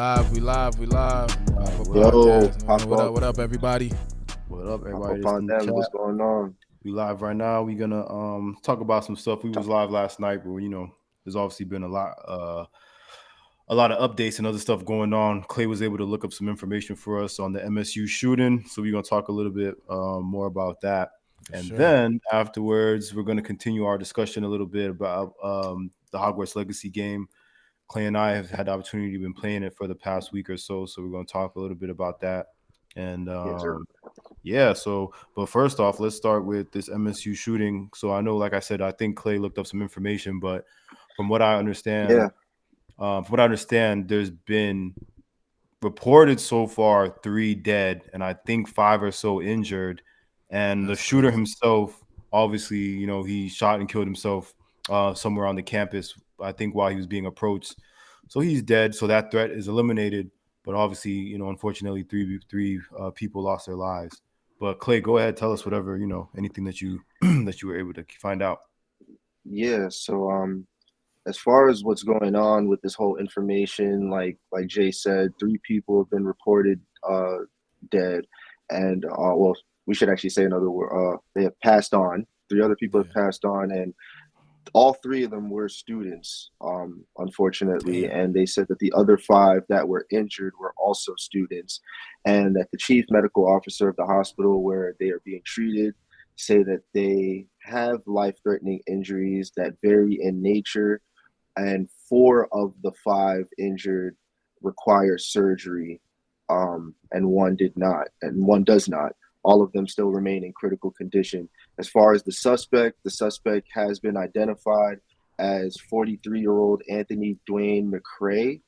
We live. Yo, Podcast, pop man. up, What up, everybody? What up, pop everybody? up That's on in the them. chat. What's going on? We live right now. We're gonna talk about some stuff. We was live last night, but there's obviously been a lot of updates and other stuff going on. Clay was able to look up some information for us on the MSU shooting, so we're gonna talk a little bit more about that. For And sure. then afterwards, we're gonna continue our discussion a little bit about the Hogwarts Legacy game. Clay and I have had the opportunity to been playing it for the past week or so, so we're gonna talk a little bit about that. And Yes, sir. yeah, but first off, let's start with this MSU shooting. So I know, like I said, I think Clay looked up some information, but from what I understand, Yeah, there's been reported so far 3 dead, and I think 5 or so injured. And the That's shooter crazy. himself, obviously, he shot and killed himself somewhere on the campus. I think while he was being approached, so he's dead. So that threat is eliminated. But obviously, unfortunately, three people lost their lives. But Clay, go ahead, tell us whatever anything that you that you were able to find out. yeah. As far as what's going on with this whole information, like Jay said, three people have been reported dead, and well, we should actually say another word. They have passed on. Three other people have Yeah. passed on, and all three of them were students, unfortunately. Damn. And they said that the other five that were injured were also students, and that the chief medical officer of the hospital where they are being treated say that they have life-threatening injuries that vary in nature, and four of the five injured require surgery, and one did not, and one does not. All of them still remain in critical condition. As far as the suspect has been identified as 43-year-old Anthony Dwayne McCrae.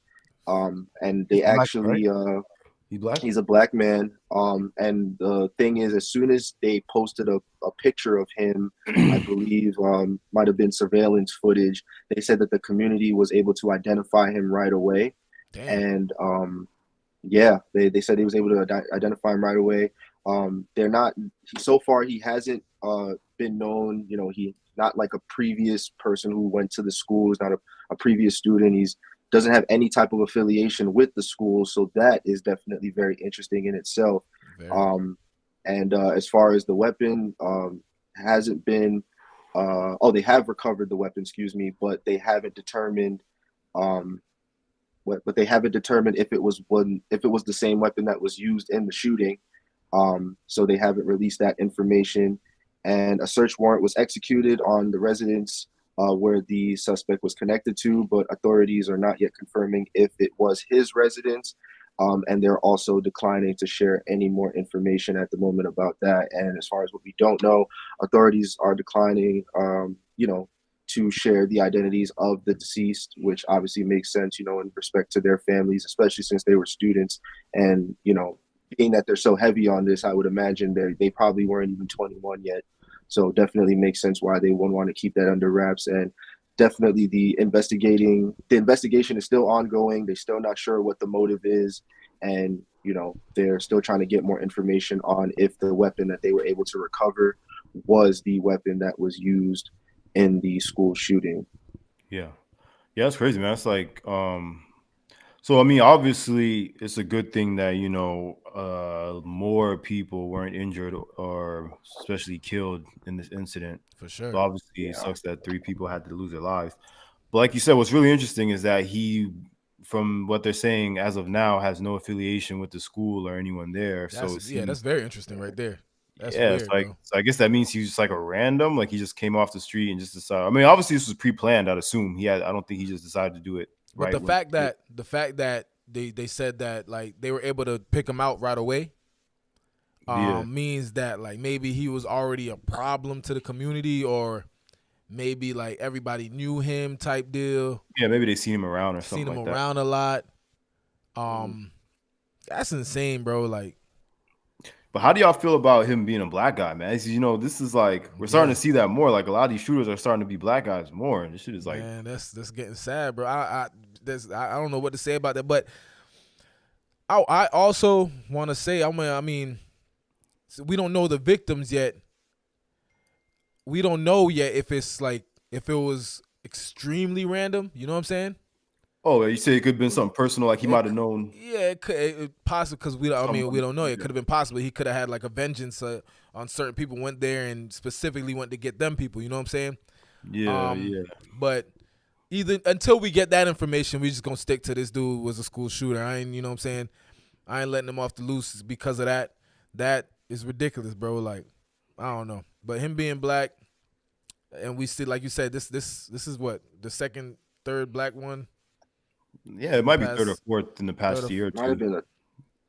And He's they black, right? actually, He's black. he's a black man. And the thing is, as soon as they posted a picture of him, I believe might have been surveillance footage, they said that the community was able to identify him right away. Damn. And yeah, they said he was able to identify him right away. They're not, so far he hasn't been known, he not like a previous person who went to the school. He's not a previous student. He's doesn't have any type of affiliation with the school, so that is definitely very interesting in itself. Very. um, and as far as the weapon, hasn't been they have recovered the weapon, excuse me, but they haven't determined um, but they haven't determined if it was the same weapon that was used in the shooting. So they haven't released that information. And a search warrant was executed on the residence where the suspect was connected to, but authorities are not yet confirming if it was his residence. And they're also declining to share any more information at the moment about that. And as far as what we don't know, authorities are declining, to share the identities of the deceased, which obviously makes sense, in respect to their families, especially since they were students. And, being that they're so heavy on this, I would imagine they probably weren't even 21 yet. So definitely makes sense why they would want to keep that under wraps. And definitely the investigation is still ongoing. They're still not sure what the motive is. And, they're still trying to get more information on if the weapon that they were able to recover was the weapon that was used in the school shooting. Yeah, yeah, that's crazy, man. It's like, so I mean, obviously, it's a good thing that more people weren't injured or especially killed in this incident. For So sure. obviously, it Yeah. sucks that 3 people had to lose their lives. But like you said, what's really interesting is that he, from what they're saying as of now, has no affiliation with the school or anyone there. So That's it yeah. seems, That's very interesting right there. That's yeah, it's weird, like, bro. so I guess that means he's just like a random, like he just came off the street and just decided. I mean, obviously this was pre-planned. I'd assume he had. I don't think he just decided to do it But right the when. fact that they said that like they were able to pick him out right away, Yeah, means that like maybe he was already a problem to the community, or maybe like everybody knew him type deal, yeah, maybe they seen him around or seen something him like that. around a lot. Mhm. Um, that's insane, bro. Like, But how do y'all feel about him being a black guy, man? This is like we're starting yeah, to see that more. Like a lot of these shooters are starting to be black guys more, and this shit is like, man, that's getting sad, bro. I don't know what to say about that, but I also want to say I mean we don't know the victims yet. We don't know yet if it's like if it was extremely random. You know what I'm saying? Oh, you say it could have been something personal, like he It, might have known yeah, it could possible because we someone. don't know. It Yeah, could have been possible. He could have had like a vengeance on certain people. Went there and specifically went to get them people. You know what I'm saying? yeah, yeah. But either until we get that information, we just gonna stick to this dude was a school shooter. I ain't, you know what I'm saying? I ain't letting him off the loose because of that. That is ridiculous, bro. Like, I don't know. But him being black, and we see, like you said, this is what the second, third black one Yeah, it in the might be third or past. fourth in the Third past or year or Might have two. been a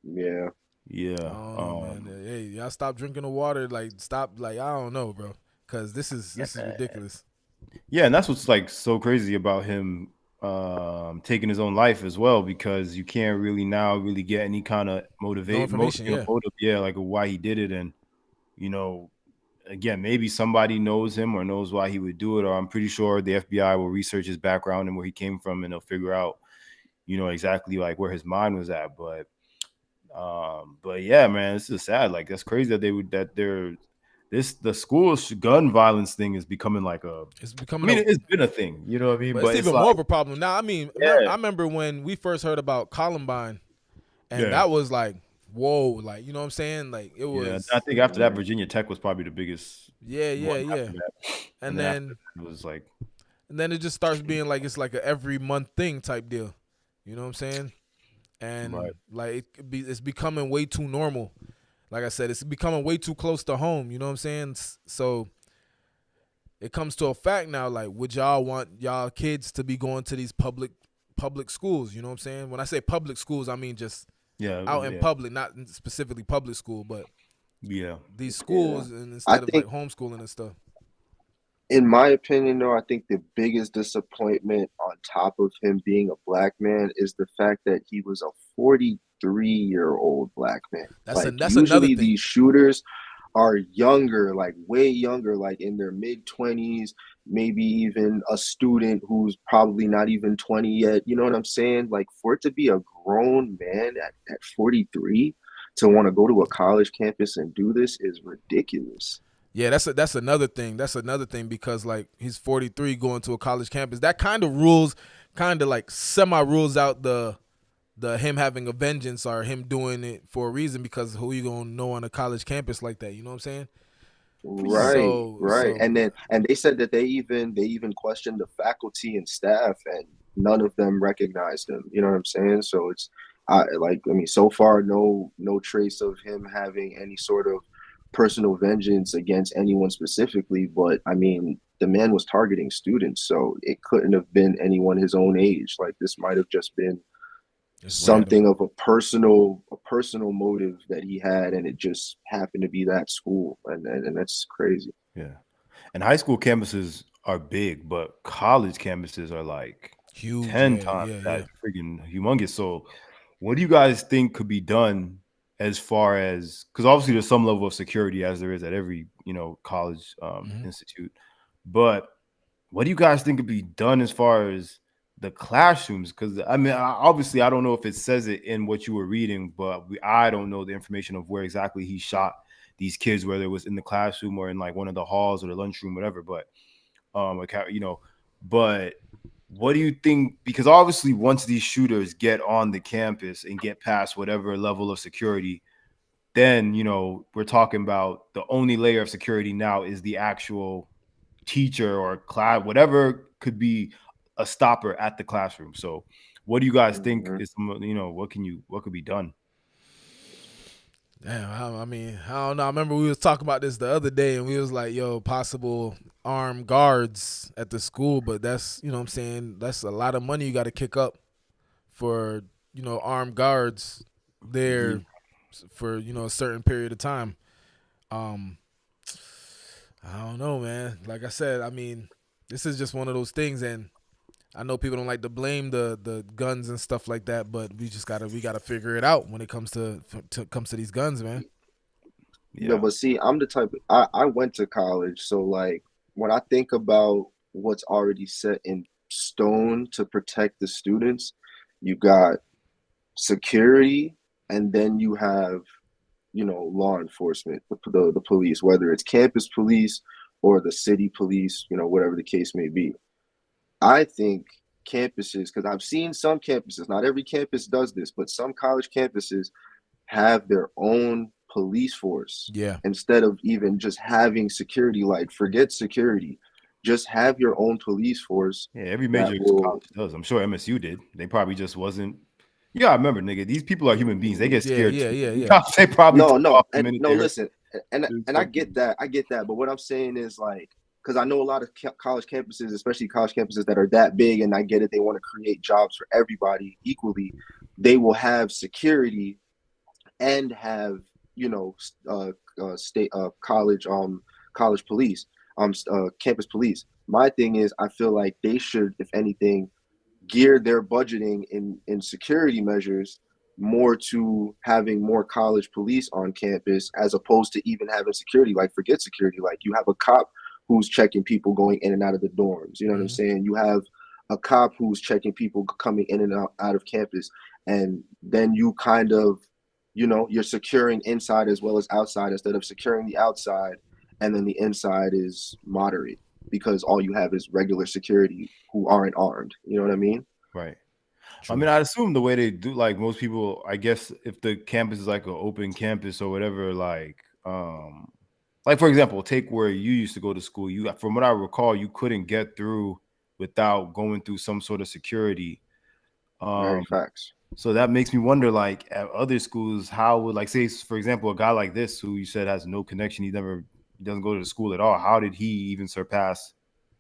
yeah. I Yeah. don't know, man. Hey, y'all stop drinking the water. Like, stop. Like, I don't know, bro. Cause this is ridiculous. Yeah, and that's what's like so crazy about him taking his own life as well, because you can't really now really get any kind of No information. Yeah. motive, yeah, like why he did it. And you know, again, maybe somebody knows him or knows why he would do it, or I'm pretty sure the FBI will research his background and where he came from, and they'll figure out, exactly like where his mind was at. But yeah, man, it's just sad. Like that's crazy that the school gun violence thing is becoming like a. It's I becoming mean, it's been a thing, you know what I mean? but it's But it's even like, more of a problem now. I mean, yeah, I remember when we first heard about Columbine, and yeah, that was like, whoa, like, you know what I'm saying? Like, it yeah. I was, think after that, Virginia Tech was probably the biggest yeah, one yeah, yeah. after that, and And then after then that, it was like, it just starts being like it's like a every month thing type deal. You know what I'm saying? right, And like it's becoming way too normal. Like I said, it's becoming way too close to home. You know what I'm saying? So it comes to a fact now. Like, would y'all want y'all kids to be going to these public schools? You know what I'm saying? When I say public schools, I mean just yeah, out in yeah, public, not specifically public school, but yeah, these Yeah. schools and I instead of like think, homeschooling and stuff. in my opinion, though, I think the biggest disappointment on top of him being a black man is the fact that he was a 43-year-old black man. Like, That's another usually thing. these shooters are younger, like way younger, like in their mid 20s, maybe even a student who's probably not even 20 yet. You know what I'm saying? Like, for it to be a grown man at 43 to want to go to a college campus and do this is ridiculous. Yeah, that's another thing. That's another thing because like he's 43 going to a college campus. That kind of rules, kind of like semi rules out the him having a vengeance or him doing it for a reason because who you gonna know on a college campus like that? You know what I'm saying? yeah, Right, So right. And they said that they even questioned the faculty and staff, and none of them recognized him. You know what I'm saying? So it's I mean, so far no trace of him having any sort of personal vengeance against anyone specifically, but I mean, the man was targeting students, so it couldn't have been anyone his own age. Like, this might have just been it's random. something of a personal motive that he had, and it just happened to be that school, and that's crazy. yeah. And high school campuses are big, but college campuses are like Huge. 10 Yeah, times yeah, that yeah. freaking humongous. So, what do you guys think could be done as far as, because obviously there's some level of security as there is at every, college Hmm. institute, but what do you guys think could be done as far as the classrooms? Because I mean, obviously, I don't know if it says it in what you were reading, but I don't know the information of where exactly he shot these kids, whether it was in the classroom or in like one of the halls or the lunchroom, whatever. But but what do you think? Because obviously, once these shooters get on the campus and get past whatever level of security, then we're talking about the only layer of security now is the actual teacher or class, whatever could be a stopper at the classroom. So, what do you guys think Mhm. is what could be done? Damn, I mean, I don't know. I remember we was talking about this the other day, and we was like, "Yo, possible armed guards at the school," but that's you know what I'm saying. That's a lot of money you got to kick up for armed guards Yeah, there for a certain period of time. Um, I don't know, man. Like I said, I mean, this is just one of those things, and I know people don't like to blame the guns and stuff like that, but we gotta figure it out when it comes to these guns, man. No, yeah, but see, I'm the type I went to college, so like when I think about what's already set in stone to protect the students, you got security, and then you have, law enforcement, the police, whether it's campus police or the city police, whatever the case may be. I think campuses, because I've seen some campuses, not every campus does this, but some college campuses have their own police force Yeah. instead of even just having security. Like, forget security, just have your own police force Yeah, every that major will. college does. I'm sure MSU did. They probably just wasn't. Yeah, I remember, nigga. These people are human beings. They get Yeah, scared yeah, too. yeah. They probably No, took off the and minute no, they heard. listen, and I get that, but what I'm saying is, like, because I know a lot of college campuses, especially college campuses that are that big, and I get it, they want to create jobs for everybody equally. They will have security and have, you know, state college police, campus police. My thing is, I feel like they should, if anything, gear their budgeting in security measures more to having more college police on campus, as opposed to even having security. Like, forget security, like, you have a cop who's checking people going in and out of the dorms, you know what I'm saying? You have a cop who's checking people coming in and out of campus, and then you kind of, you know, you're securing inside as well as outside, instead of securing the outside and then the inside is moderate, because all you have is regular security who aren't armed. You know what I mean? Right. True. I mean, I'd assume the way they do, like most people, I guess, if the campus is like an open campus or whatever, like for example, take where you used to go to school. You, from what I recall, you couldn't get through without going through some sort of security. Very facts. So that makes me wonder, like at other schools, how would, like, say, for example, a guy like this who you said has no connection, he doesn't go to the school at all. How did he even surpass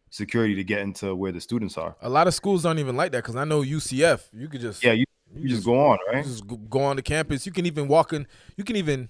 security to get into where the students are? A lot of schools don't even like that, because I know UCF, you could just You just go on, right? you just go on the campus. You can even walk in. You can even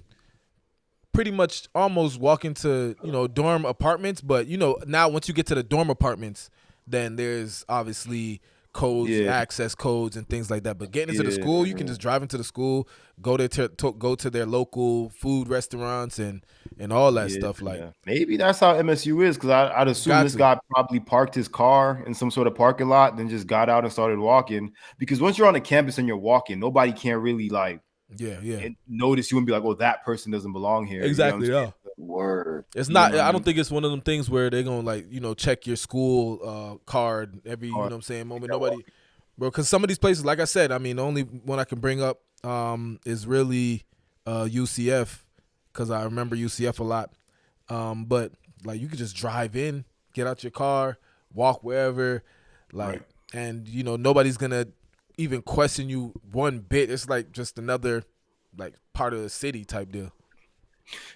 pretty much almost walk into, you know, dorm apartments. But, you know, now once you get to the dorm apartments, then there's obviously codes, Yeah. access codes, and things like that. But getting into the Yeah. school, you can just drive into the school, go go to their local food restaurants and all that stuff. Like, Yeah. Maybe that's how MSU is, because I'd assume got this to. guy probably parked his car in some sort of parking lot, then just got out and started walking. Because once you're on the campus and you're walking, nobody can really like Yeah. notice you and be like, "Oh, that person doesn't belong here." Exactly. You know what I'm Yeah. saying? Word. It's You know not. what I I don't mean? think it's one of them things where they're gonna, like, you know, check your school card every, you know Or- what I'm saying, moment. Yeah, well, Nobody, bro. Because some of these places, like I said, I mean, the only one I can bring up is really UCF, because I remember UCF a lot. But like, you could just drive in, get out your car, walk wherever, like, Right. and you know, nobody's gonna even question you one bit. It's like just another, like, part of the city type deal.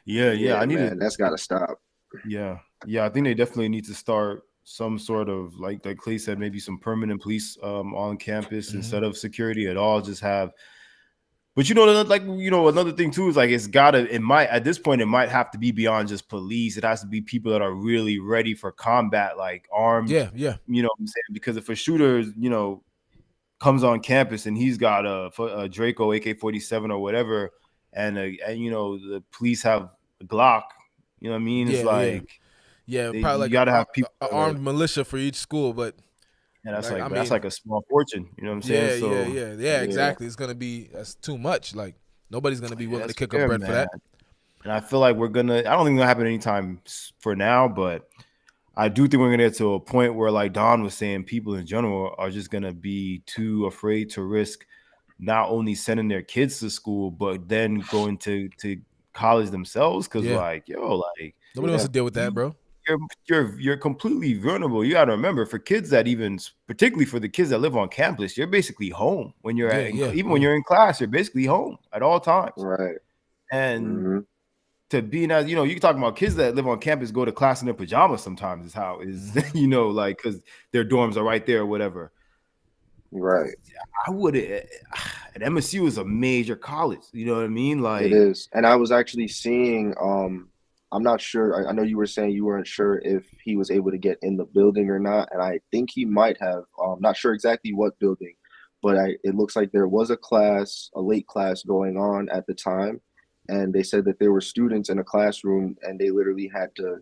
Yeah. I need man, to. that's gotta stop. Yeah. I think they definitely need to start some sort of, like Clay said, maybe some permanent police on campus instead of security at all. Just have. But you know, like, you know, another thing too is, like, it might at this point, it might have to be beyond just police. It has to be people that are really ready for combat, like armed. Yeah. You know what I'm saying? Because if a shooter, you know, comes on campus and he's got a Draco AK-47 or whatever, and you know, the police have a Glock, you know what I mean? It's Yeah. like Probably you like got to have people a that are, armed militia for each school, but and that's like, like I that's mean, like a small fortune, you know what I'm saying? So Yeah. exactly. It's gonna be, that's too much. Like, nobody's gonna be willing to that's kick up fair, bread for man. that. And I feel like I don't think it'll happen anytime for now, but I do think we're gonna get to a point where, like Don was saying, people in general are just gonna be too afraid to risk not only sending their kids to school, but then going to college themselves. Because, Yeah. like, yo, like, Nobody wants Yeah. to deal with that, bro. you're completely vulnerable. You got to remember, for kids that, even particularly for the kids that live on campus, you're basically home when you're when you're in class. You're basically home at all times. Right. And to be in, as you know, you can talk about kids that live on campus go to class in their pajamas sometimes, is how is you know, like, because their dorms are right there or whatever. Right. I would at MSU is a major college, you know what I mean? Like, It is. And I was actually seeing, I'm not sure. I know you were saying you weren't sure if he was able to get in the building or not, and I think he might have. Not sure exactly what building, but it looks like there was a late class going on at the time, and they said that there were students in a classroom, and they literally had to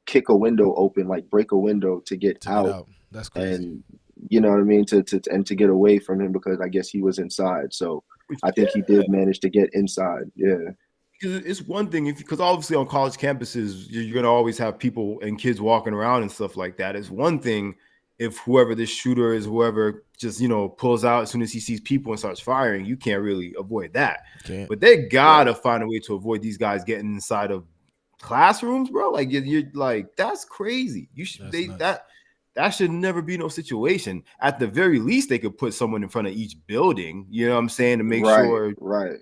kick a window open, like break a window to get out. That's crazy. And you know what I mean, to get away from him, because I guess he was inside. So I think he did manage to get inside. Yeah. because it's one thing because obviously on college campuses you're gonna always have people and kids walking around and stuff like that. It's one thing if whoever this shooter is, whoever just, pulls out as soon as he sees people and starts firing, you can't really avoid that. Can't. But they gotta find a way to avoid these guys getting inside of classrooms, bro. Like you're like, that's crazy. You should that should never be no situation. At the very least, they could put someone in front of each building, you know what I'm saying, to make sure, right,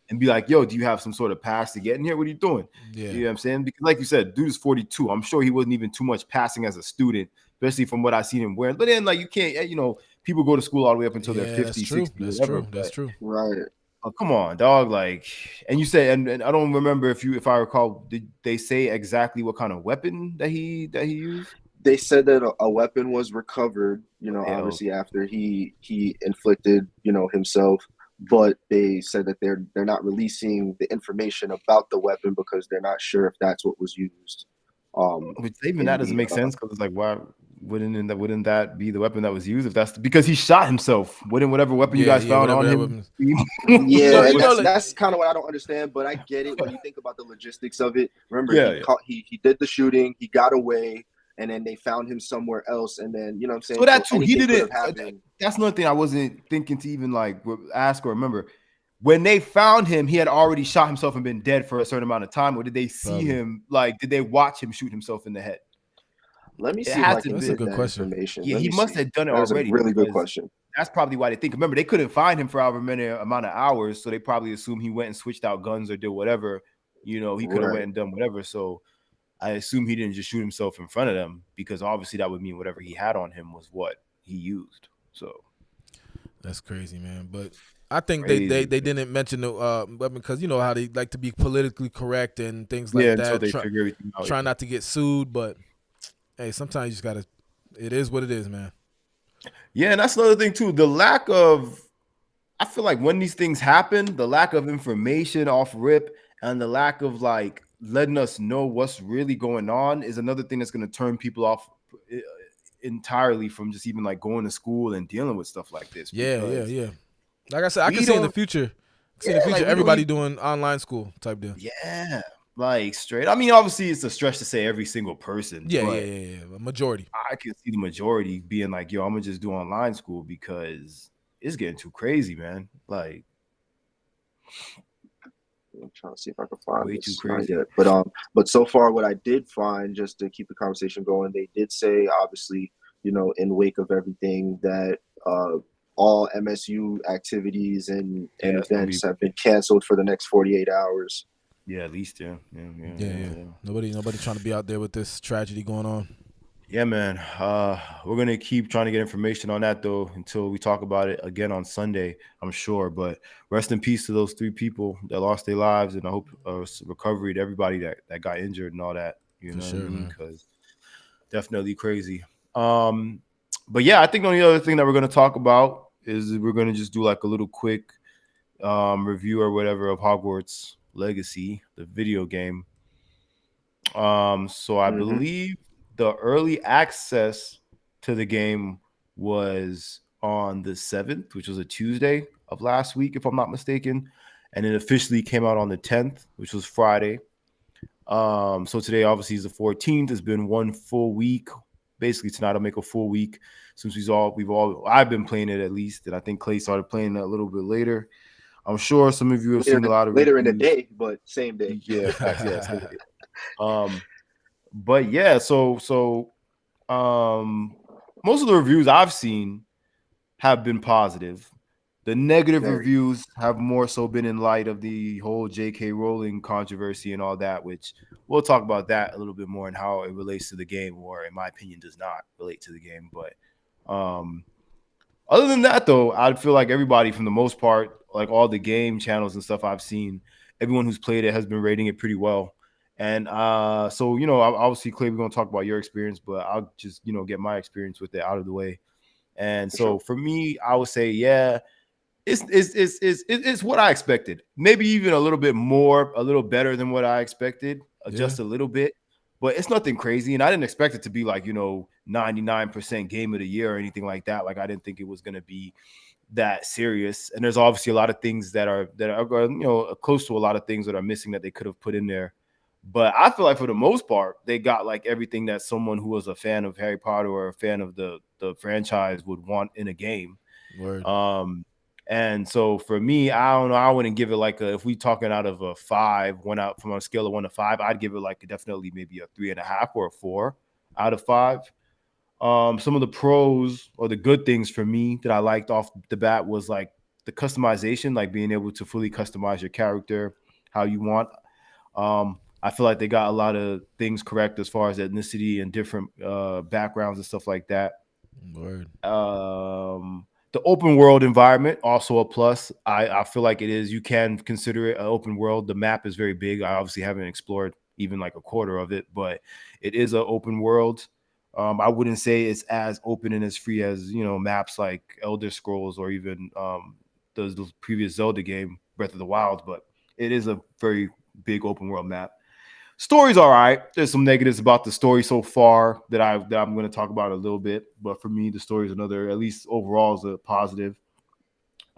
and be like, yo, do you have some sort of pass to get in here? What are you doing? Yeah. You know what I'm saying? Because like you said, dude is 42. I'm sure he wasn't even too much passing as a student, especially from what I seen him wearing. But then, like, you can't, people go to school all the way up until they're 50, 60, That's whatever. true. That's true. right. Oh, come on, dog. Like, and you said, and I don't remember if I recall, did they say exactly what kind of weapon that he used? They said that a weapon was recovered, obviously after he inflicted, himself. But they said that they're not releasing the information about the weapon because they're not sure if that's what was used. Which even that doesn't make sense, because it's like, why wouldn't that be the weapon that was used? If that's because he shot himself, wouldn't whatever weapon you guys found on him? Yeah, that's kind of what I don't understand. But I get it when you think about the logistics of it. Remember, he did the shooting, he got away. And then they found him somewhere else, and then you know what I'm saying. So that too, he didn't. That's another thing I wasn't thinking to even like ask or remember. When they found him, he had already shot himself and been dead for a certain amount of time. Or did they see him? Like, did they watch him shoot himself in the head? Let me see. That's a good question. Yeah, he must have done it already. That's a really good question. That's probably why they think. Remember, they couldn't find him for however many amount of hours, so they probably assume he went and switched out guns or did whatever. He could have went and done whatever. So I assume he didn't just shoot himself in front of them, because obviously that would mean whatever he had on him was what he used. So that's crazy, man. But I think they didn't mention the weapon because you know how they like to be politically correct and things like that. Until they figure everything out. Try not to get sued, but hey, sometimes you just gotta. It is what it is, man. Yeah, and that's another thing too. The lack of, I feel like when these things happen, the lack of information off rip and the lack of like letting us know what's really going on is another thing that's going to turn people off entirely from just even like going to school and dealing with stuff like this. Yeah. Like I said, I can see in the future. Everybody doing online school type deal. Yeah, like straight. I mean, obviously it's a stretch to say every single person. Yeah. A majority. I can see the majority being like, yo, I'm gonna just do online school because it's getting too crazy, man. Like, I'm trying to see if I can find way this. Too crazy. Not yet. But so far, what I did find, just to keep the conversation going, they did say, obviously, in wake of everything, that all MSU activities and events have been canceled for the next 48 hours. Yeah, at least, yeah. Nobody trying to be out there with this tragedy going on. Yeah, man. We're gonna keep trying to get information on that though until we talk about it again on Sunday, I'm sure. But rest in peace to those 3 people that lost their lives, and I hope recovery to everybody that got injured and all that. You know what I mean? Because definitely crazy. But yeah, I think the only other thing that we're gonna talk about is we're gonna just do like a little quick review or whatever of Hogwarts Legacy, the video game. So I believe the early access to the game was on the 7th, which was a Tuesday of last week, if I'm not mistaken. And it officially came out on the 10th, which was Friday. So today obviously is the 14th. It's been 1 full week. Basically tonight I'll make a full week since I've been playing it at least. And I think Clay started playing it a little bit later. I'm sure some of you have seen a lot of later in the day, but same day. Yeah, but yeah, so most of the reviews I've seen have been positive. The negative reviews have more so been in light of the whole J.K. Rowling controversy and all that, which we'll talk about that a little bit more and how it relates to the game, or in my opinion does not relate to the game. But other than that, though, I feel like everybody, for the most part, like all the game channels and stuff I've seen, everyone who's played it has been rating it pretty well. And so, obviously, Clay, we're going to talk about your experience, but I'll just, get my experience with it out of the way. And so for me, I would say, yeah, it's what I expected. Maybe even a little better than what I expected, just a little bit. But it's nothing crazy. And I didn't expect it to be like, 99% game of the year or anything like that. Like, I didn't think it was going to be that serious. And there's obviously a lot of things that are close to a lot of things that are missing that they could have put in there. But I feel like for the most part, they got like everything that someone who was a fan of Harry Potter or a fan of the franchise would want in a game. Word. Um, and so for me, I don't know. I wouldn't give it like a, if we talking out of a 5, one out from a scale of 1 to 5, I'd give it like definitely maybe a 3.5 or a 4 out of 5. Some of the pros or the good things for me that I liked off the bat was like the customization, like being able to fully customize your character how you want. I feel like they got a lot of things correct as far as ethnicity and different backgrounds and stuff like that. Word. The open world environment also a plus. I feel like it is. You can consider it an open world. The map is very big. I obviously haven't explored even like a quarter of it, but it is an open world. I wouldn't say it's as open and as free as maps like Elder Scrolls or even the previous Zelda game, Breath of the Wild, but it is a very big open world map. Story's all right. There's some negatives about the story so far that I'm going to talk about a little bit, but for me, the story is another. At least overall, is a positive.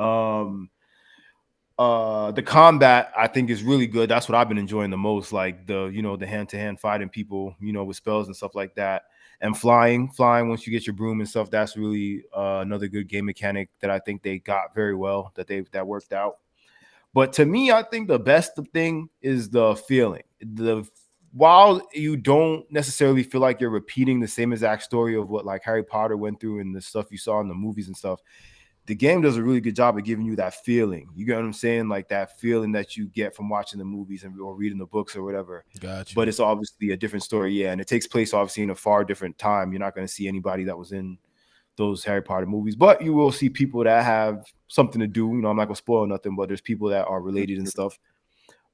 Um, the combat I think is really good. That's what I've been enjoying the most. Like the hand to hand fighting people, with spells and stuff like that, and flying once you get your broom and stuff. That's really another good game mechanic that I think they got very well. That worked out. But to me, I think the best thing is the feeling. While you don't necessarily feel like you're repeating the same exact story of what like Harry Potter went through and the stuff you saw in the movies and stuff, the game does a really good job of giving you that feeling. You get what I'm saying? Like that feeling that you get from watching the movies or reading the books or whatever. Gotcha. But it's obviously a different story, yeah, and it takes place obviously in a far different time. You're not going to see anybody that was in those Harry Potter movies, but you will see people that have something to do. I'm not gonna spoil nothing, but there's people that are related and stuff.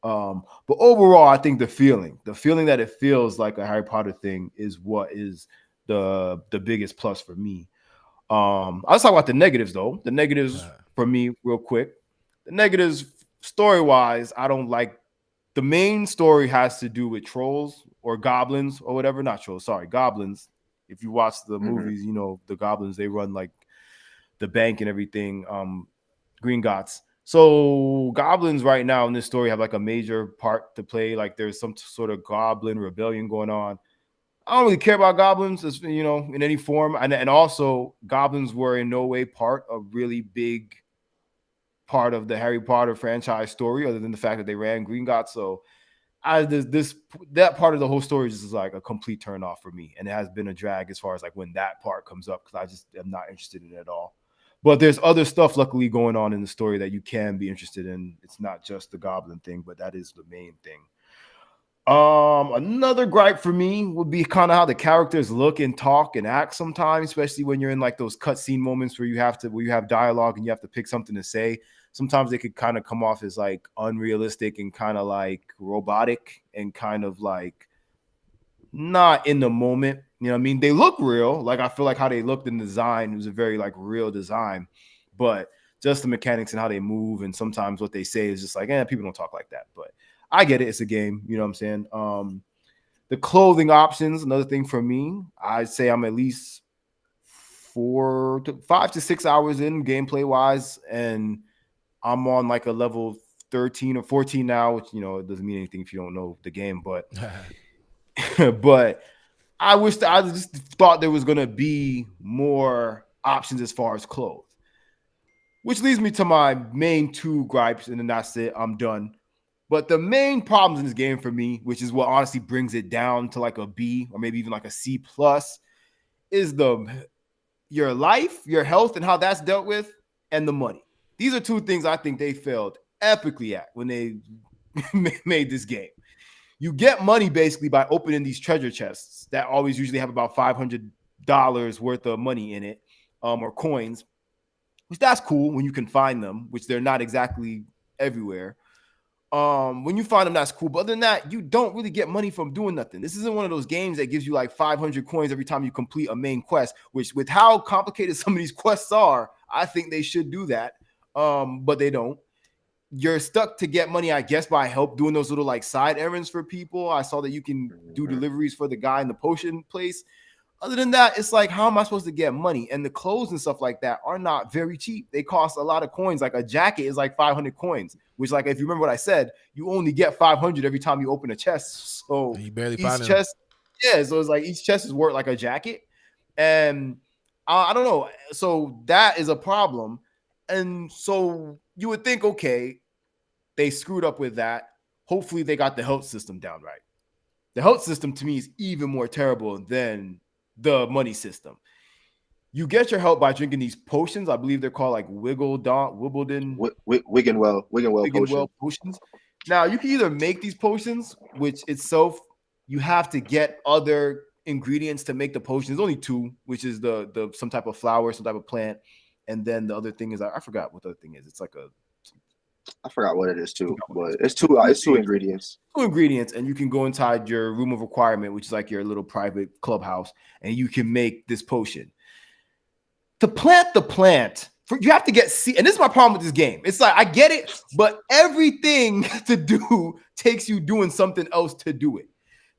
But overall, I think the feeling that it feels like a Harry Potter thing is what is the biggest plus for me. I'll talk about the negatives though. The negatives for me, real quick. The negatives, story wise, I don't like. The main story has to do with trolls or goblins or whatever. Not trolls, sorry, goblins. If you watch the movies, the goblins, they run like the bank and everything. Green Gots. So goblins right now in this story have like a major part to play. Like there's some sort of goblin rebellion going on. I don't really care about goblins, as in any form. And also goblins were in no way part of really big part of the Harry Potter franchise story, other than the fact that they ran Green Gots. So that part of the whole story just is like a complete turn off for me, and it has been a drag as far as like when that part comes up because I just am not interested in it at all. But there's other stuff luckily going on in the story that you can be interested in. It's not just the goblin thing, but that is the main thing. Another gripe for me would be kind of how the characters look and talk and act sometimes, especially when you're in like those cutscene moments where you have dialogue and you have to pick something to say. Sometimes they could kind of come off as like unrealistic and kind of like robotic and kind of like not in the moment. You know what I mean? They look real. Like I feel like how they looked in the design was a very like real design, but just the mechanics and how they move and sometimes what they say is just like, people don't talk like that. But I get it. It's a game. You know what I'm saying? The clothing options, another thing for me, I'd say I'm at least 5 to 6 hours in gameplay wise, and I'm on like a level 13 or 14 now, which it doesn't mean anything if you don't know the game, but but I just thought there was gonna be more options as far as clothes. Which leads me to my main 2 gripes, and then that's it. I'm done. But the main problems in this game for me, which is what honestly brings it down to like a B or maybe even like a C plus, is your life, your health, and how that's dealt with, and the money. These are 2 things I think they failed epically at when they made this game. You get money basically by opening these treasure chests that always usually have about $500 worth of money in it, or coins, which that's cool when you can find them, which they're not exactly everywhere. When you find them, that's cool. But other than that, you don't really get money from doing nothing. This isn't one of those games that gives you like 500 coins every time you complete a main quest, which with how complicated some of these quests are, I think they should do that. But they don't. You're stuck to get money, I guess, by help doing those little like side errands for people. I saw that you can do deliveries for the guy in the potion place. Other than that, it's like, how am I supposed to get money? And the clothes and stuff like that are not very cheap. They cost a lot of coins. Like a jacket is like 500 coins, which, like, if you remember what I said, you only get 500 every time you open a chest. So You barely each find them. chest, so it's like each chest is worth like a jacket. And I don't know. So that is a problem. And so you would think, okay, they screwed up with that. Hopefully they got the health system down right. The health system to me is even more terrible than the money system. You get your help by drinking these potions. I believe they're called like Wimbledon Wiggenwell potions. Now you can either make these potions, which itself you have to get other ingredients to make the potion. There's only two, which is the some type of flower, some type of plant, and then the other thing is I forgot what the other thing is. It's like I forgot what it is too, but it's two ingredients. Two ingredients, and you can go inside your room of requirement, which is like your little private clubhouse, and you can make this potion. To plant the plant, you have to get seed, and this is my problem with this game. It's like I get it, but everything to do takes you doing something else to do it.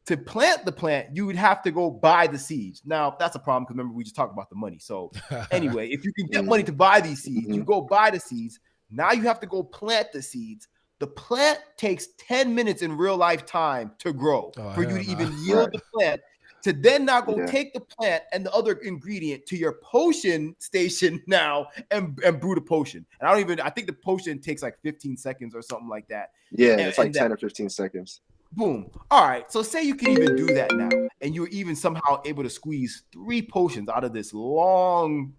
To plant the plant, you would have to go buy the seeds. Now, that's a problem because remember, we just talked about the money. So anyway, if you can get money to buy these seeds, you go buy the seeds. Now you have to go plant the seeds. The plant takes 10 minutes in real life time to grow for you to even yield the plant, to then now go take the plant and the other ingredient to your potion station now and brew the potion. And I think the potion takes like 15 seconds or something like that. Yeah, it's like 10 or 15 seconds. Boom. All right. So say you can even do that now, and you're even somehow able to squeeze 3 potions out of this long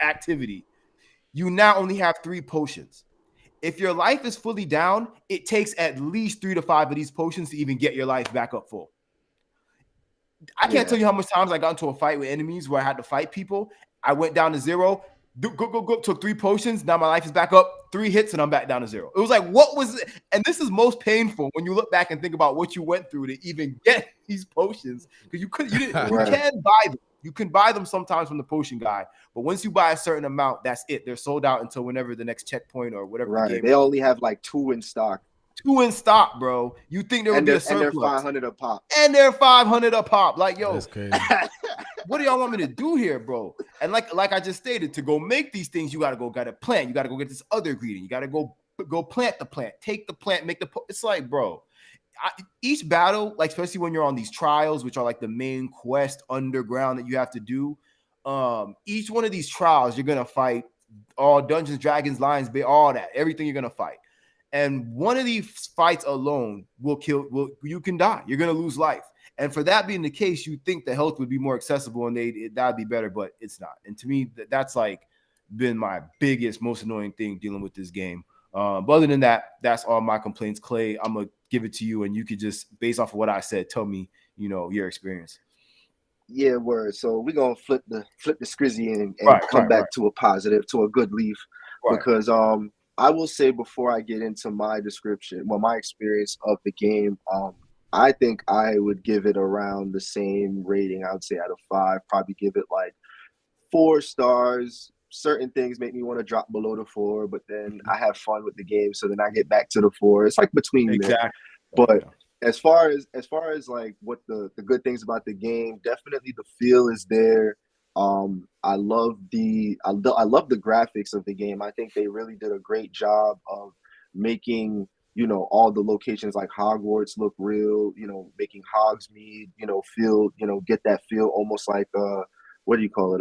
activity. You now only have 3 potions. If your life is fully down, it takes at least 3 to 5 of these potions to even get your life back up full. I can't tell you how much times I got into a fight with enemies where I had to fight people. I went down to 0, go, took 3 potions. Now my life is back up, 3 hits, and I'm back down to 0. It was like, what was it? And this is most painful when you look back and think about what you went through to even get these potions, because you can buy them. You can buy them sometimes from the potion guy, but once you buy a certain amount, that's it. They're sold out until whenever the next checkpoint or whatever. Right. They only have like 2 in stock. 2 in stock, bro. You think there would be a surplus? And they're 500 a pop. And they're 500 a pop. Like, yo, that's crazy. What do y'all want me to do here, bro? And like I just stated, to go make these things, you gotta plant. You gotta go get this other ingredient. You gotta go plant the plant. Take the plant, make the. It's like, bro. Each battle, like especially when you're on these trials, which are like the main quest underground that you have to do, each one of these trials you're gonna fight all Dungeons, Dragons, Lions, all that, everything you're gonna fight, and one of these fights alone you can die. You're gonna lose life, and for that being the case, you think the health would be more accessible and that'd be better, but it's not. And to me, that's like been my biggest, most annoying thing dealing with this game. But other than that, that's all my complaints. Clay, I'm gonna give it to you, and you could just, based off of what I said, tell me, your experience. Yeah, word. So we're gonna flip the scrizzy and come back to a positive, to a good leaf, because I will say before I get into my description, my experience of the game, I think I would give it around the same rating. I would say out of 5, probably give it like 4 stars. Certain things make me want to drop below the 4, but then I have fun with the game, so then I get back to the 4. It's like between there. But as far as like what the good things about the game, definitely the feel is there. I love the graphics of the game. I think they really did a great job of making all the locations like Hogwarts look real. Making Hogsmeade feel get that feel almost like what do you call it?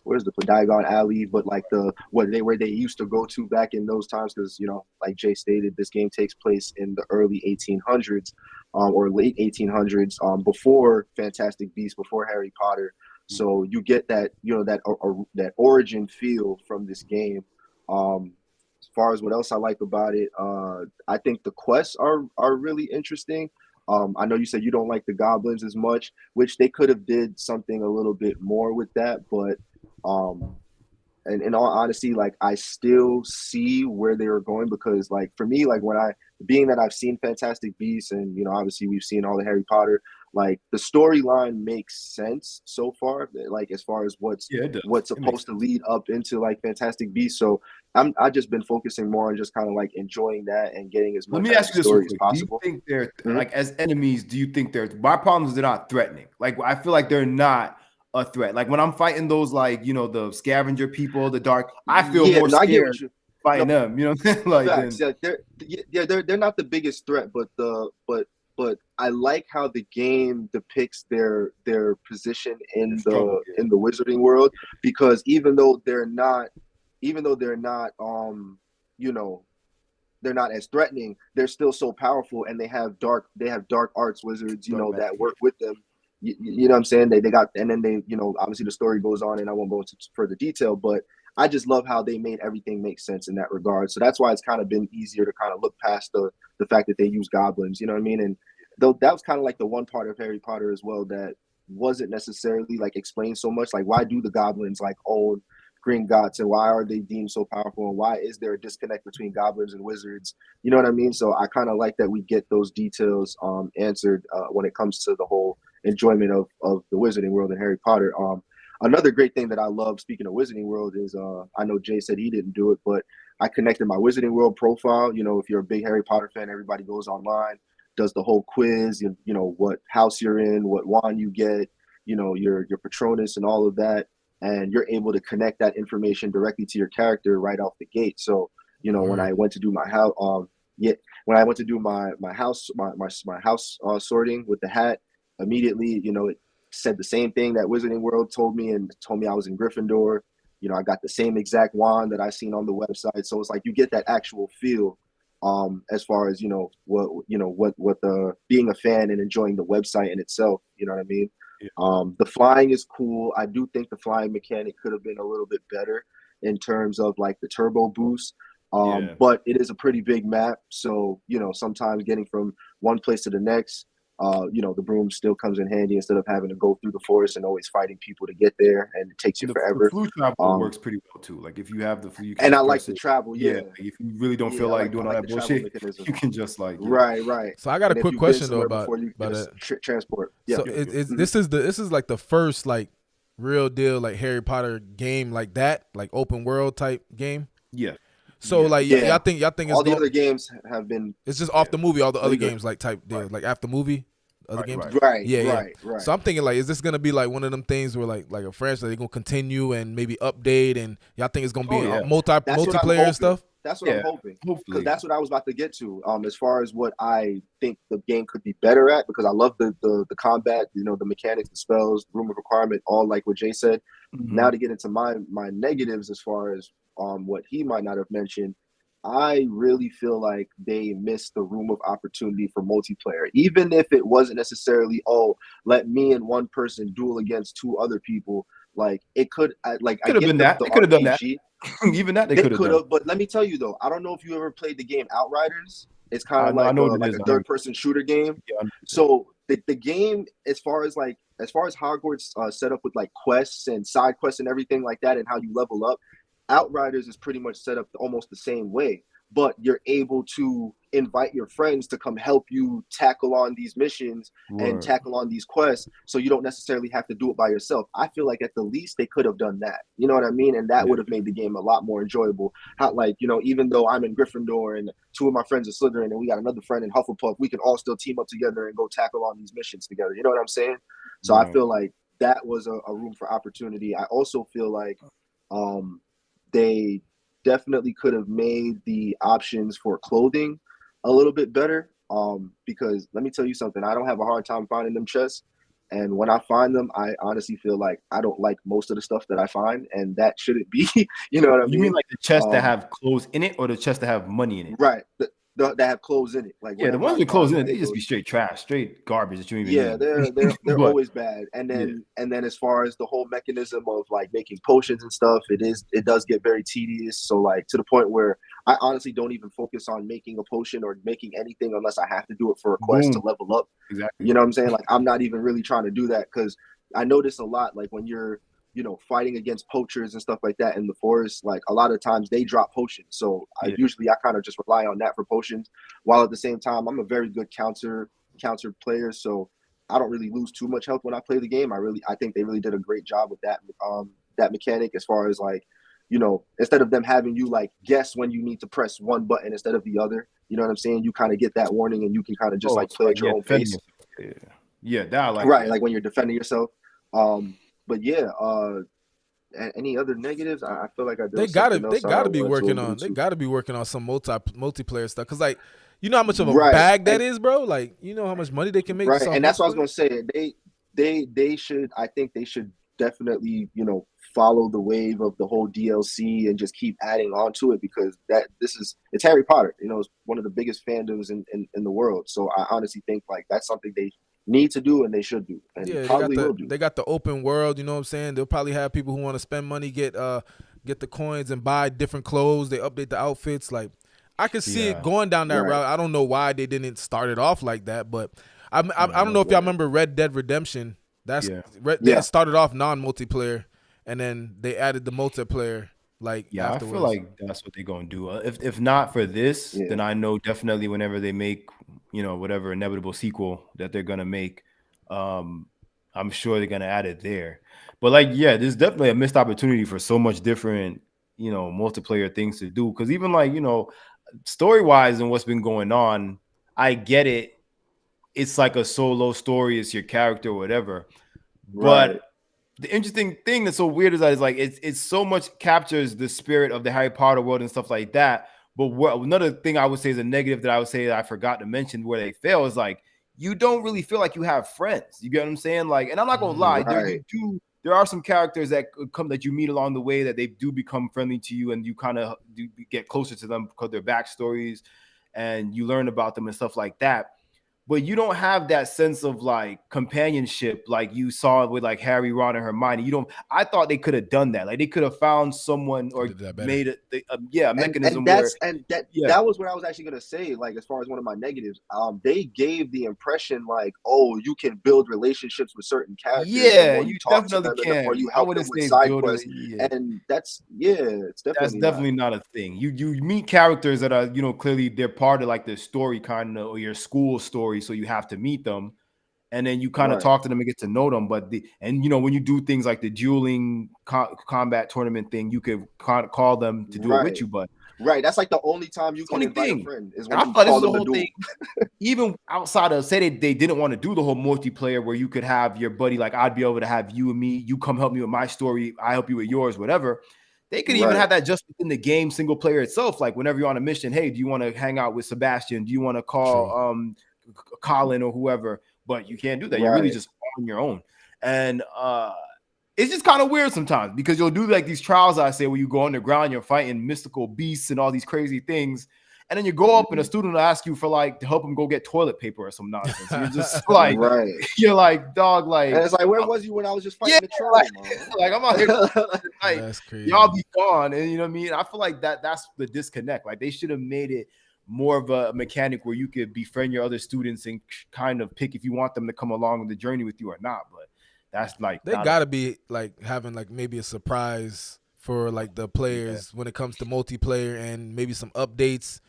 Where's the Diagon Alley? But like where they used to go to back in those times, because like Jay stated, this game takes place in the early 1800s, or late 1800s, before Fantastic Beasts, before Harry Potter. So you get that that origin feel from this game. As far as what else I like about it, I think the quests are really interesting. I know you said you don't like the goblins as much, which they could have did something a little bit more with that. But and in all honesty, like I still see where they were going, because like for me, like being that I've seen Fantastic Beasts and obviously we've seen all the Harry Potter, like the storyline makes sense so far, like as far as what's supposed to lead up into like Fantastic Beasts. So I've just been focusing more on just kind of like enjoying that and getting as much out of the story as possible. Do you think they're like, as enemies, do you think my problem is they're not threatening? Like I feel like they're not a threat. Like when I'm fighting those, like, you know, the scavenger people, the dark, I feel more no, I get scared what you. fighting No, them. You know what I'm saying? Like facts. then, They're not the biggest threat, but I like how the game depicts their position the in struggle. the wizarding world, because even though they're not you know, they're not as threatening, they're still so powerful, and they have dark arts wizards, you Dark know, magic, that work with them. You know what I'm saying? They got, and then they, you know, obviously the story goes on, and I won't go into further detail, but I just love how they made everything make sense in that regard. So that's why it's kind of been easier to kind of look past the fact that they use goblins. You know what I mean? And though that was kind of like the one part of Harry Potter as well that wasn't necessarily like explained so much. Like, why do the goblins like own Gringotts, and why are they deemed so powerful, and why is there a disconnect between goblins and wizards? You know what I mean? So I kind of like that we get those details answered when it comes to the whole enjoyment of the wizarding world and Harry Potter. Another great thing that I love, speaking of Wizarding World, is I know Jay said he didn't do it, but I connected my Wizarding World profile. You know, if you're a big Harry Potter fan, everybody goes online, does the whole quiz, you know, what house you're in, what wand you get, you know, your Patronus and all of that. And you're able to connect that information directly to your character right off the gate. So, you know, when I went to do my house, when I went to do my house, my house sorting with the hat, immediately, you know, it said the same thing that Wizarding World told me, and told me I was in Gryffindor. You know, I got the same exact wand that I seen on the website. So it's like you get that actual feel as far as, you know, what the being a fan and enjoying the website in itself, you know what I mean? Yeah. The flying is cool. I do think the flying mechanic could have been a little bit better in terms of like the turbo boost. But it is a pretty big map. So, you know, sometimes getting from one place to the next, you know, the broom still comes in handy instead of having to go through the forest and always fighting people to get there, and it takes you the forever. flu travel works pretty well too. Like if you have the flu, you can And I just like press the it. travel, Yeah, yeah. like if you really don't feel Yeah, like doing I all like that the travel bullshit, mechanism. you can just like Right. So I got a And if quick you've been question though somewhere about before, you get that. a transport. Yeah. So this is like the first like real deal like Harry Potter game like that, like open world type game. Yeah. So like Yeah. y'all think All it's the going, other games have been. it's just off the movie. All the No, other you good. games like type deal, Right. like after movie, other games. Right. Yeah. Right. So I'm thinking like, is this gonna be like one of them things where like a franchise they're gonna continue and maybe update, and y'all think it's gonna be Oh, yeah. That's what I'm multiplayer hoping. and stuff? That's what I'm hoping. Because Hopefully. that's what I was about to get to. As far as what I think the game could be better at, because I love the combat, you know, the mechanics, the spells, room of requirement, all like what Jay said. Mhm. Now to get into my negatives, as far as what he might not have mentioned, I really feel like they missed the room of opportunity for multiplayer. Even if it wasn't necessarily, oh, let me and one person duel against two other people. Like it could, I Could have get been that. the They could have done that. RPG. Even that they They could have could done. have, but let me tell you though, I don't know if you ever played the game Outriders. It's kind of I know what it like is. a third person shooter game. Yeah, So the game, as far as Hogwarts set up with like quests and side quests and everything like that, and how you level up, Outriders is pretty much set up almost the same way. But you're able to invite your friends to come help you tackle on these missions and tackle on these quests, so you don't necessarily have to do it by yourself. I feel like at the least they could have done that. You know what I mean? And that would have made the game a lot more enjoyable. How, like, you know, even though I'm in Gryffindor and two of my friends are Slytherin and we got another friend in Hufflepuff, we can all still team up together and go tackle on these missions together. You know what I'm saying? So I feel like that was a room for opportunity. I also feel like they definitely could have made the options for clothing a little bit better. Because let me tell you something, I don't have a hard time finding them chests. And when I find them, I honestly feel like I don't like most of the stuff that I find, and that shouldn't be. You know what I mean? You mean like the chests that have clothes in it, or the chests that have money in it? Right. That have clothes in it. Like the ones with clothes in it, they just be straight trash, straight garbage that you don't even need. they're always bad. And then as far as the whole mechanism of like making potions and stuff, it does get very tedious. So like to the point where I honestly don't even focus on making a potion or making anything unless I have to do it for a quest to level up. Exactly. You know what I'm saying? Like I'm not even really trying to do that, because I notice a lot, like when you're, you know, fighting against poachers and stuff like that in the forest, like a lot of times they drop potions. So I kind of just rely on that for potions, while at the same time I'm a very good counter player. So I don't really lose too much health when I play the game. I think they really did a great job with that mechanic, as far as like, you know, instead of them having you like guess when you need to press one button instead of the other, you know what I'm saying? You kind of get that warning and you can kind of just play at your own pace. Yeah, that I like. Right, like when you're defending yourself. but yeah, any other negatives? I feel like there They was something they else I gotta be wanted to working allude on they to. gotta be working on some multiplayer stuff. Cause like, you know how much of a Right. bag that And is, bro? Like, you know how much money they can make just right, off and that's what I was multiplayer? gonna say. They should. I think they should definitely, follow the wave of the whole DLC and just keep adding on to it, because it's Harry Potter. It's one of the biggest fandoms in the world. So I honestly think like that's something they need to do and they should do and Yeah, probably will do. they got the open world, you know what I'm saying? They'll probably have people who want to spend money, get the coins and buy different clothes. They update the outfits. Like, I could see it Yeah. going down that Right. route. I don't know why they didn't start it off like that, but I don't know if y'all Right. remember Red Dead Redemption. That's Yeah. They Yeah. started off non-multiplayer, and then they added the multiplayer Yeah, I afterwards. feel like that's what they're gonna do. If not for this, Yeah. then I know definitely whenever they make, whatever inevitable sequel that they're gonna make, I'm sure they're gonna add it there. But like, yeah, there's definitely a missed opportunity for so much different, multiplayer things to do. Because even like, story wise and what's been going on, I get it. It's like a solo story, it's your character or whatever. Right. But the interesting thing that's so weird is that it's like it's so much captures the spirit of the Harry Potter world and stuff like that. But another thing I would say is a negative that I would say that I forgot to mention where they fail is like you don't really feel like you have friends. You get what I'm saying? Like, and I'm not gonna lie, Right. there are some characters that come that you meet along the way that they do become friendly to you, and you kind of do get closer to them because their backstories, and you learn about them and stuff like that. But you don't have that sense of like companionship like you saw with like Harry, Ron, and Hermione. I thought they could have done that. Like they could have found someone or Did that better. made a mechanism That was what I was actually gonna say. Like, as far as one of my negatives, they gave the impression like, oh, you can build relationships with certain characters. Yeah, the more you talk to definitely them and the more can. you I help them wouldn't with say side build quests, and it's that's definitely definitely not a thing. You meet characters that are, clearly they're part of like the story kind of or your school story, so you have to meet them. And then you kind of Right. talk to them and get to know them. But when you do things like the dueling combat tournament thing, you could call them to do it with Right. you. But Right. That's like the only time you it's the can only invite a thing. friend is And when I you thought this call was the them to whole duel. thing. Even outside of say they didn't want to do the whole multiplayer where you could have your buddy, like I'd be able to have you and me, you come help me with my story, I help you with yours, whatever. They could even Right. have that just within the game single player itself. Like whenever you're on a mission, hey, do you want to hang out with Sebastian? Do you want to call Colin or whoever? But you can't do that. You're really Right. just on your own. And it's just kind of weird sometimes because you'll do like these trials, I say, where you go underground, you're fighting mystical beasts and all these crazy things. And then you go up and a student will ask you for like to help him go get toilet paper or some nonsense. And you're just like, Right. you're like, dog, like, And it's like, where was you when I was just fighting yeah, the troll, like, man? like I'm out here, like, That's crazy. y'all be gone. And you know what I mean? I feel like that's the disconnect. Like they should have made it more of a mechanic where you could befriend your other students and kind of pick if you want them to come along on the journey with you or not. But that's like They gotta be like having like maybe a surprise for like the players when it comes to multiplayer and maybe some updates.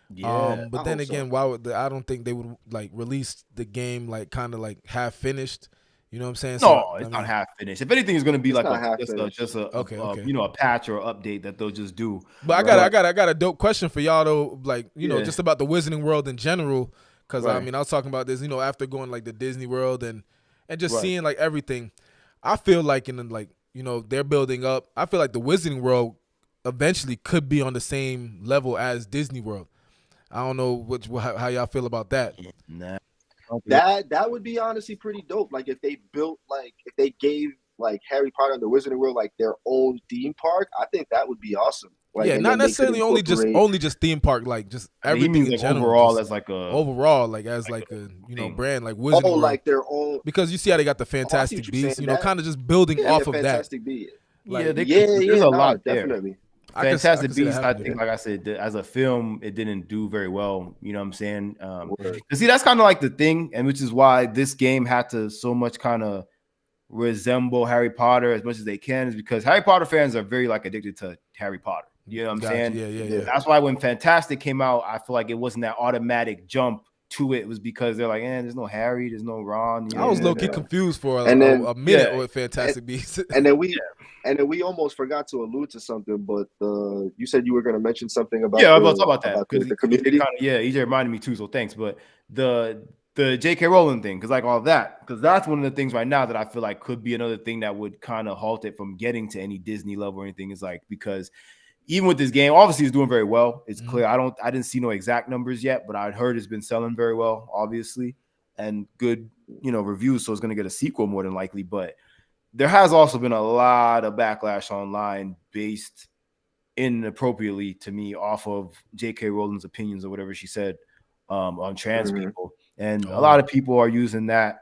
Yeah. But I then hope so. again, why would I don't think they would like release the game like kind of like half finished. You know what I'm saying? No, it's not half finished. If anything, it's going to be It's like not half just finished. a Okay. a patch or update that they'll just do. But I got a dope question for y'all though, like Yeah. just about the Wizarding World in general, because I Right. mean I was talking about this, after going like the Disney World and just Right. seeing like everything, I feel like in like they're building up. I feel like the Wizarding World eventually could be on the same level as Disney World. I don't know how y'all feel about that. Nah. That would be honestly pretty dope. Like if they gave like Harry Potter and the Wizarding World like their own theme park, I think that would be awesome. Like, Yeah, and not then they could necessarily incorporate- only just theme park, like just He everything means in like general. overall just as like a overall, like as like a thing. brand like Wizarding World. like their own. Because you see how they got the what you're Fantastic Beasts, saying, that- kind of just building Yeah, off of that. Fantastic Beasts. Like, there's a lot there. definitely. Fantastic see that Beasts, I happening. think, like I said, as a film, it didn't do very well. You know what I'm saying? Word. See, that's kind of like the thing, and which is why this game had to so much kind of resemble Harry Potter as much as they can, is because Harry Potter fans are very like addicted to Harry Potter. You know what I'm saying? Yeah. That's why when Fantastic came out, I feel like it wasn't that automatic jump to it. It was because they're like, there's no Harry, there's no Ron. I was low key confused for And then- a minute with Fantastic Beasts. And then we almost forgot to allude to something, but you said you were going to mention something about I was about to talk about that the community. EJ reminded me too, so thanks. But the the J.K. Rowling thing, because like all that, because that's one of the things right now that I feel like could be another thing that would kind of halt it from getting to any Disney level or anything. Is like, because even with this game, obviously it's doing very well. It's clear. I didn't see no exact numbers yet, but I'd heard it's been selling very well, obviously, and good, reviews. So it's going to get a sequel more than likely. But there has also been a lot of backlash online based inappropriately to me off of J.K. Rowling's opinions or whatever she said on trans people. And a lot of people are using that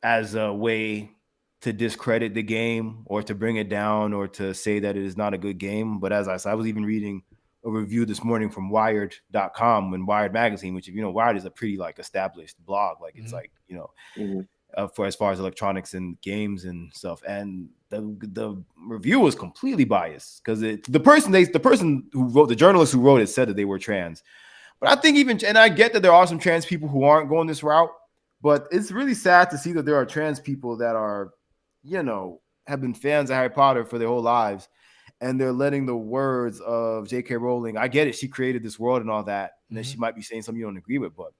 as a way to discredit the game or to bring it down or to say that it is not a good game. But as I said, I was even reading a review this morning from Wired.com and Wired Magazine, which, if you know, Wired is a pretty like established blog. Like it's like, for as far as electronics and games and stuff. And the review was completely biased because the person who wrote, the journalist who wrote it, said that they were trans. But I think and I get that there are some trans people who aren't going this route, but it's really sad to see that there are trans people that are, have been fans of Harry Potter for their whole lives, and they're letting the words of J.K. Rowling. I get it, she created this world and all that, and then she might be saying something you don't agree with, but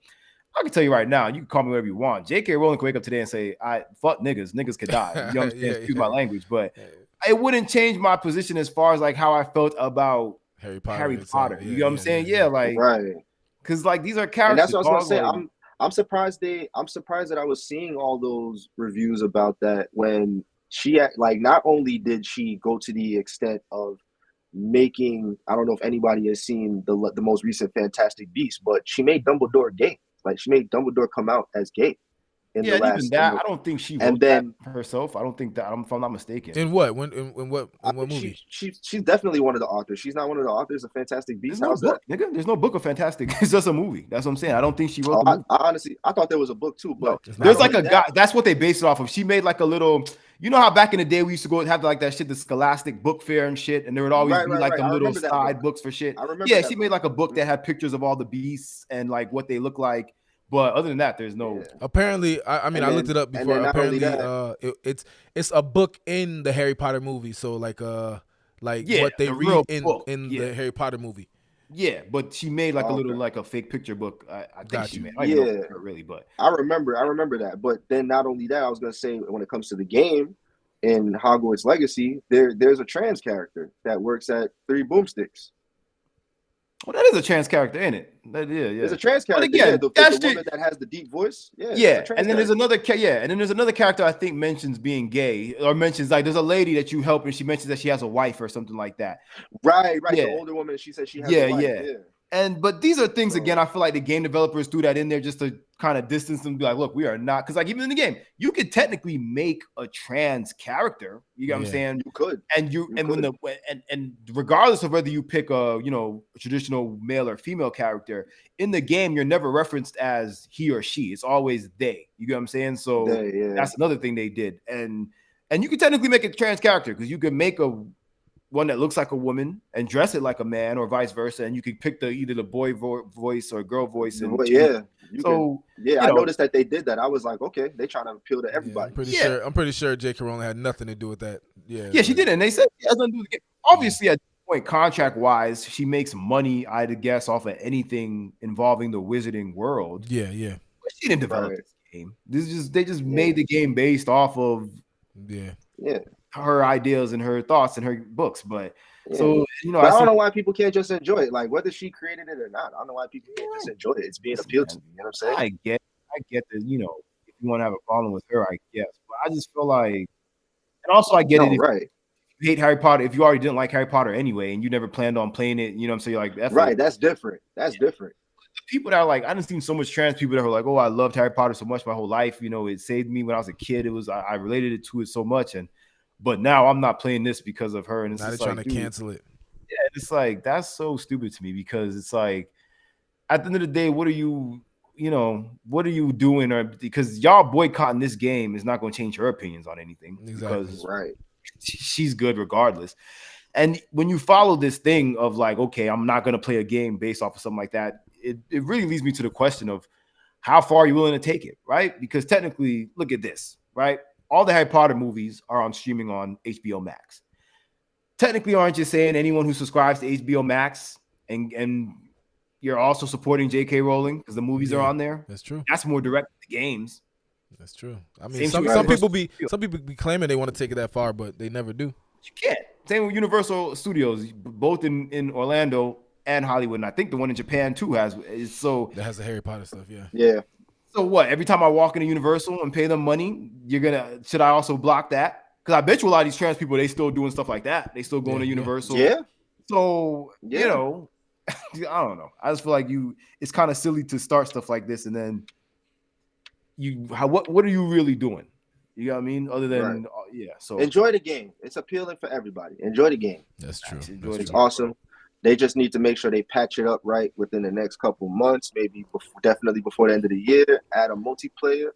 I can tell you right now, you can call me whatever you want. J.K. Rowling could wake up today and say, "I fuck niggas. Niggas could die." You understand? Excuse my language, but it wouldn't change my position as far as like how I felt about Harry Potter. You know what I'm saying? Yeah, like right. Because like these are characters. And that's what I was gonna say. I'm surprised that I was seeing all those reviews about that when she like not only did she go to the extent of making, I don't know if anybody has seen the most recent Fantastic Beasts, but she made Dumbledore gay. Like she made Dumbledore come out as gay. Yeah, even that, I don't think she wrote that herself. I don't think that, if I'm not mistaken. In what? In what movie? She's definitely one of the authors. She's not one of the authors of Fantastic Beasts. How's that? Nigga, there's no book of Fantastic. It's just a movie. That's what I'm saying. I don't think she wrote the movie. I honestly thought there was a book too, but there's like a guy. That's what they based it off of. She made like a little. You know how back in the day we used to go have like that shit, the Scholastic book fair and shit, and there would always be like the little side books for shit. Yeah, she made like a book that had pictures of all the beasts and like what they look like. But other than that, there's no. Apparently, I looked it up before. Apparently, it's a book in the Harry Potter movie. So like what they read in the Harry Potter movie. Yeah, but she made like a little like a fake picture book. I think she made. Really, but I remember that. But then not only that, I was gonna say when it comes to the game in Hogwarts Legacy, there's a trans character that works at Three Boomsticks. Well, that is a trans character, ain't it? There's a trans character. Again, the woman that has the deep voice. Yeah. And then there's another character I think mentions being gay, or mentions like there's a lady that you help and she mentions that she has a wife or something like that. Right. Yeah. The older woman, she says she has a wife. Yeah. But these are things, again, I feel like the game developers threw that in there just to kind of distance them and be like, look, we are not, because like even in the game, you could technically make a trans character. You get what I'm saying? You could. And regardless of whether you pick a traditional male or female character, in the game, you're never referenced as he or she. It's always they. You get what I'm saying? So that's another thing they did. And you could technically make a trans character because you could make one that looks like a woman and dress it like a man, or vice versa, and you could pick either the boy voice or girl voice. And I noticed that they did that. I was like, okay, they trying to appeal to everybody. I'm pretty sure J.K. Rowling had nothing to do with that. Yeah, she did, and they said it has nothing to do with the game. Obviously, at this point, contract wise, she makes money, I'd guess, off of anything involving the wizarding world. Yeah. But she didn't develop this game. They just made the game based off of her ideas and her thoughts and her books. But so but I don't know why people can't just enjoy it. Like whether she created it or not, I don't know why people can't just enjoy it. It's being appealed to me. You know what I'm saying? I get that, if you want to have a problem with her, I guess. But I just feel like, and also I get it. If you hate Harry Potter, if you already didn't like Harry Potter anyway, and you never planned on playing it, you know what I'm saying? You're like, that's different. That's different. The people that are like, I done seen so much trans people that are like, oh, I loved Harry Potter so much my whole life. It saved me when I was a kid. It was, I related it to it so much. But now I'm not playing this because of her. And it's just trying to cancel it. Yeah, it's like, that's so stupid to me because it's like, at the end of the day, what are you doing? Or because y'all boycotting this game is not going to change her opinions on anything. Exactly. Because she's good regardless. And when you follow this thing of like, okay, I'm not going to play a game based off of something like that, it really leads me to the question of how far are you willing to take it, right? Because technically, look at this, right? All the Harry Potter movies are on streaming on HBO Max. Technically, aren't you saying anyone who subscribes to HBO Max and you're also supporting J.K. Rowling because the movies are on there. That's true. That's more direct to the games. That's true. I mean, Same some people be claiming they want to take it that far, but they never do. You can't. Same with Universal Studios, both in Orlando and Hollywood, and I think the one in Japan too has. So that has the Harry Potter stuff. Yeah. Yeah. So what? Every time I walk into Universal and pay them money, should I also block that? Because I bet you a lot of these trans people, they still doing stuff like that. They still going to Universal. Yeah. So you know, I don't know. I just feel like it's kind of silly to start stuff like this and then what are you really doing? You know what I mean? Other than so enjoy the game. It's appealing for everybody. Enjoy the game. That's true. It's awesome. They just need to make sure they patch it up right within the next couple months, maybe definitely before the end of the year. Add a multiplayer.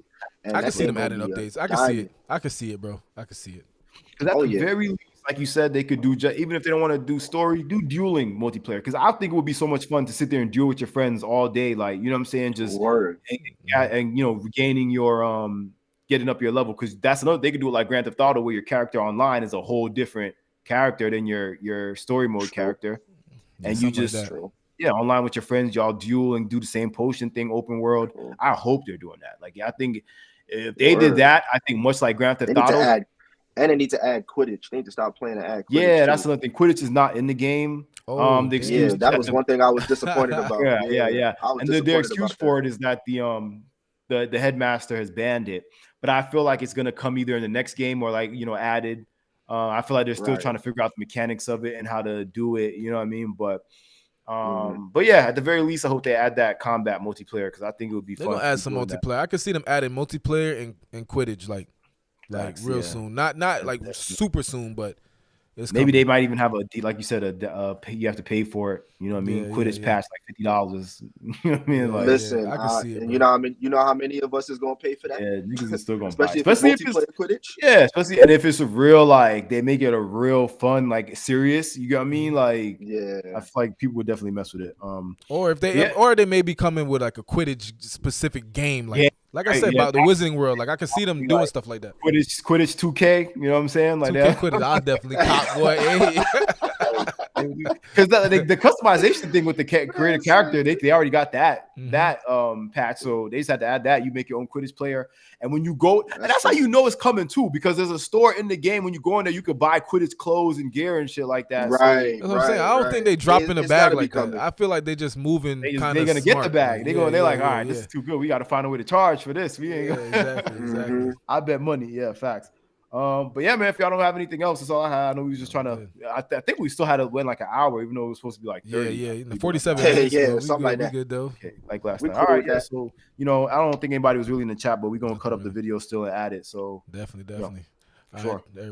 And I can see them adding updates. I can see it. I can see it, bro. I can see it. Because at the very least, like you said, they could do even if they don't want to do story, do dueling multiplayer. Because I think it would be so much fun to sit there and duel with your friends all day, like you know what I'm saying, just and you know regaining your getting up your level. Because that's another they could do it like Grand Theft Auto, where your character online is a whole different character than your story mode character. And you just online with your friends, y'all duel and do the same potion thing, open world. I hope they're doing that. Like, I think if they did that, I think much like Grand Theft Auto, they need to add Quidditch. They need to stop playing and add Quidditch. Yeah, that's another thing. Quidditch is not in the game. The excuse that was one thing I was disappointed about. Yeah. And their excuse for it is that the headmaster has banned it. But I feel like it's gonna come either in the next game or like added. I feel like they're still trying to figure out the mechanics of it and how to do it. You know what I mean? But yeah, at the very least, I hope they add that combat multiplayer because I think it would be fun. They're gonna add some multiplayer. I could see them adding multiplayer and Quidditch like real soon. Not like super soon, but maybe they might even have like you said, you have to pay for it. You know what I mean? Quidditch pass like $50. You know what I mean? Like, listen, I can see it. You know how many of us is gonna pay for that? Yeah, niggas are still gonna especially buy. If it's Quidditch. Yeah, especially and if it's a real they make it a real fun serious. You know what I mean? Like I feel like people would definitely mess with it. Or if they may be coming with like a Quidditch specific game, like I said about the Wizarding World. Like I can see them doing stuff like that. Quidditch 2K. You know what I'm saying? Like 2K that. Quidditch, I'll definitely cop boy. Because the customization thing with the creative character, they already got that patch, so they just had to add that. You make your own Quidditch player, and when you go, and that's how you know it's coming too, because there's a store in the game. When you go in there, you could buy Quidditch clothes and gear and shit like that. Right. That's what I'm saying. I don't think they drop in the bag like that. I feel like they just moving. They're gonna get the bag. They're like, all right, this is too good. We got to find a way to charge for this. We ain't exactly. I bet money. Yeah, facts. But yeah, man, if y'all don't have anything else, that's all I had. I know we was just trying to. I think we still had to win like an hour, even though it was supposed to be like 30. Yeah, 47 minutes. Something like that. We good though. Okay, like last time. All right, yeah. So I don't think anybody was really in the chat, but we're gonna cut up the video still and add it. So definitely. Sure. Everybody.